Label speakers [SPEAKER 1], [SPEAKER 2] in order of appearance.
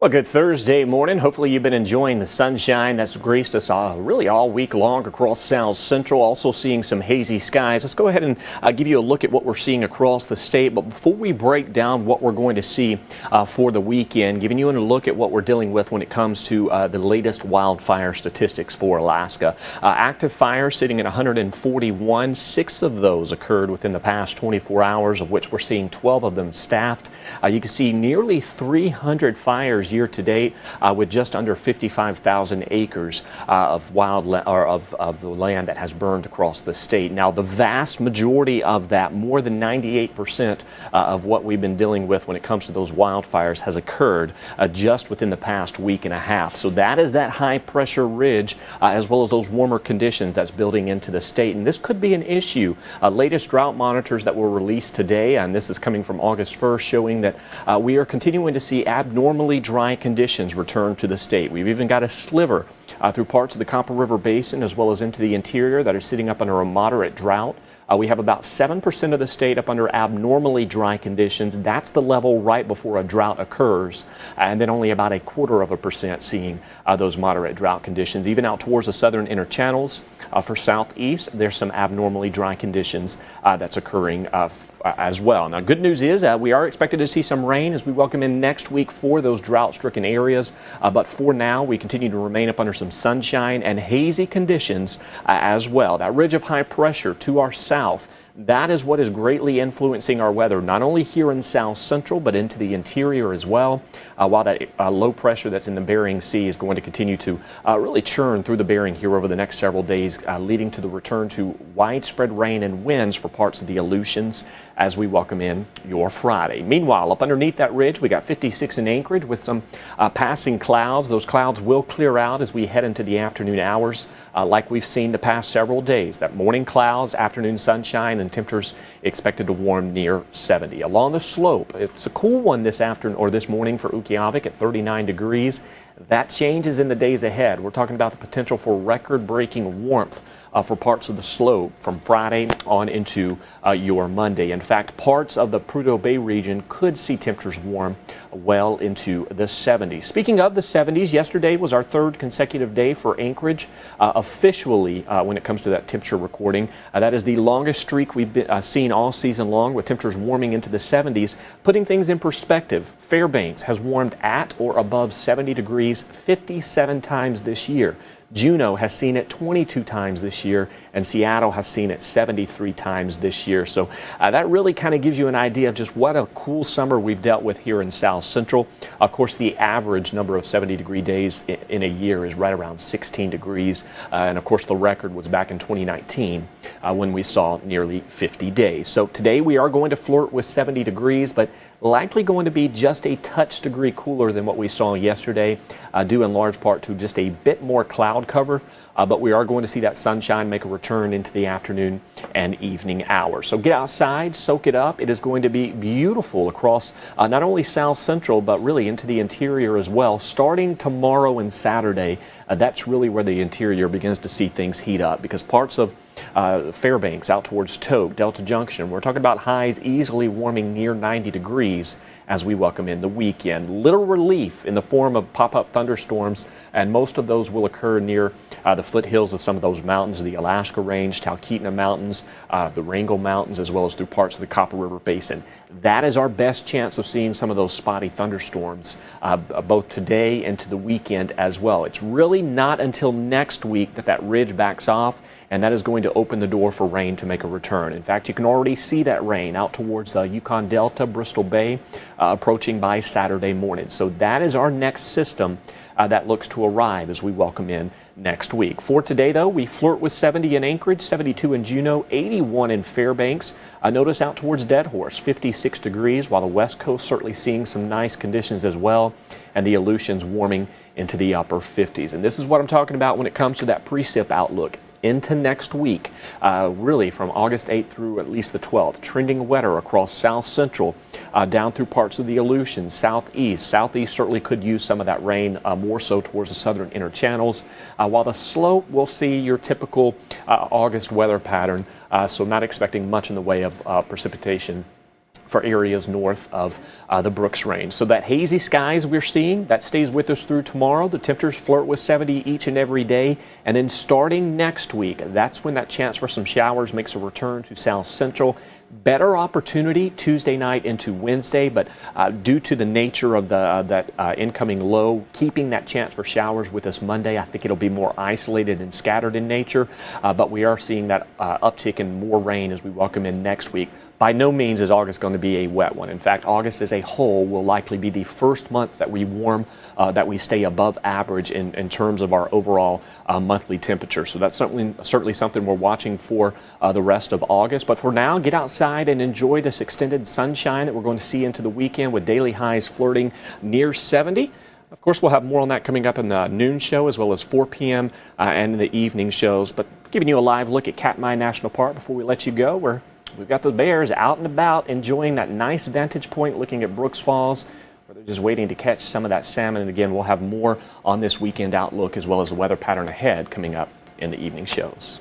[SPEAKER 1] Well, good Thursday morning. Hopefully you've been enjoying the sunshine that's graced us really all week long across South Central. Also seeing some hazy skies. Let's go ahead and give you a look at what we're seeing across the state. But before we break down what we're going to see for the weekend, giving you a look at what we're dealing with when it comes to the latest wildfire statistics for Alaska. Active fires sitting at 141. 6 of those occurred within the past 24 hours, of which we're seeing 12 of them staffed. You can see nearly 300 fires year to date, with just under 55,000 acres of the land that has burned across the state. Now, the vast majority of that, more than 98% of what we've been dealing with when it comes to those wildfires, has occurred just within the past week and a half. So that is that high pressure ridge, as well as those warmer conditions that's building into the state. And this could be an issue. Latest drought monitors that were released today, and this is coming from August 1st, showing that we are continuing to see abnormally dry conditions return to the state. We've even got a sliver through parts of the Copper River Basin as well as into the interior that are sitting up under a moderate drought. We have about 7% of the state up under abnormally dry conditions. That's the level right before a drought occurs. And then only about 0.25% seeing those moderate drought conditions. Even out towards the southern inner channels for southeast, there's some abnormally dry conditions that's occurring as well. Now, good news is we are expected to see some rain as we welcome in next week for those drought-stricken areas. But for now, we continue to remain up under some sunshine and hazy conditions as well. That ridge of high pressure to our south, that is what is greatly influencing our weather, not only here in South Central, but into the interior as well. While that low pressure that's in the Bering Sea is going to continue to really churn through the Bering here over the next several days, leading to the return to widespread rain and winds for parts of the Aleutians as we welcome in your Friday. Meanwhile, up underneath that ridge, we got 56 in Anchorage with some passing clouds. Those clouds will clear out as we head into the afternoon hours, like we've seen the past several days. That morning clouds, afternoon sunshine, and temperatures expected to warm near 70. Along the slope, it's a cool one this afternoon or this morning for Ukqiavik at 39 degrees. That changes in the days ahead. We're talking about the potential for record-breaking warmth for parts of the slope from Friday on into your Monday. In fact, parts of the Prudhoe Bay region could see temperatures warm well into the 70s. Speaking of the 70s, yesterday was our third consecutive day for Anchorage officially when it comes to that temperature recording. That is the longest streak we've seen all season long, with temperatures warming into the 70s. Putting things in perspective, Fairbanks has warmed at or above 70 degrees 57 times this year. Juneau has seen it 22 times this year, and Seattle has seen it 73 times this year. So that really kind of gives you an idea of just what a cool summer we've dealt with here in South Central. Of course, the average number of 70-degree days in a year is right around 16 degrees. And of course, the record was back in 2019 when we saw nearly 50 days. So today we are going to flirt with 70 degrees, but likely going to be just a touch degree cooler than what we saw yesterday, due in large part to just a bit more cloud cover. But we are going to see that sunshine make a return into the afternoon and evening hours. So get outside, soak it up. It is going to be beautiful across not only South Central, but really into the interior as well. Starting tomorrow and Saturday, that's really where the interior begins to see things heat up, because parts of Fairbanks out towards Toke, Delta Junction, we're talking about highs easily warming near 90 degrees as we welcome in the weekend. Little relief in the form of pop-up thunderstorms, and most of those will occur near the foothills of some of those mountains, the Alaska Range, Talkeetna Mountains, the Wrangell Mountains, as well as through parts of the Copper River Basin. That is our best chance of seeing some of those spotty thunderstorms both today and to the weekend as well. It's really not until next week that that ridge backs off, and that is going to open the door for rain to make a return. In fact, you can already see that rain out towards the Yukon Delta, Bristol Bay, approaching by Saturday morning. So that is our next system that looks to arrive as we welcome in next week. For today, though, we flirt with 70 in Anchorage, 72 in Juneau, 81 in Fairbanks. Notice out towards Deadhorse, 56 degrees, while the West Coast certainly seeing some nice conditions as well, and the Aleutians warming into the upper 50s. And this is what I'm talking about when it comes to that precip outlook into next week, really from August 8th through at least the 12th, trending wetter across South Central, down through parts of the Aleutians, southeast. Southeast certainly could use some of that rain, more so towards the southern inner channels, while the slope will see your typical August weather pattern, so not expecting much in the way of precipitation for areas north of the Brooks Range. So that hazy skies we're seeing, that stays with us through tomorrow. The temperatures flirt with 70 each and every day. And then starting next week, that's when that chance for some showers makes a return to South Central. Better opportunity Tuesday night into Wednesday, but due to the nature of that incoming low, keeping that chance for showers with us Monday, I think it'll be more isolated and scattered in nature, but we are seeing that uptick in more rain as we welcome in next week. By no means is August going to be a wet one. In fact, August as a whole will likely be the first month that we warm, that we stay above average in terms of our overall monthly temperature. So that's certainly something we're watching for the rest of August. But for now, get outside and enjoy this extended sunshine that we're going to see into the weekend with daily highs flirting near 70. Of course, we'll have more on that coming up in the noon show as well as 4 p.m. And the evening shows. But giving you a live look at Katmai National Park before we let you go. We've got the bears out and about enjoying that nice vantage point looking at Brooks Falls, where they're just waiting to catch some of that salmon. And again, we'll have more on this weekend outlook as well as the weather pattern ahead coming up in the evening shows.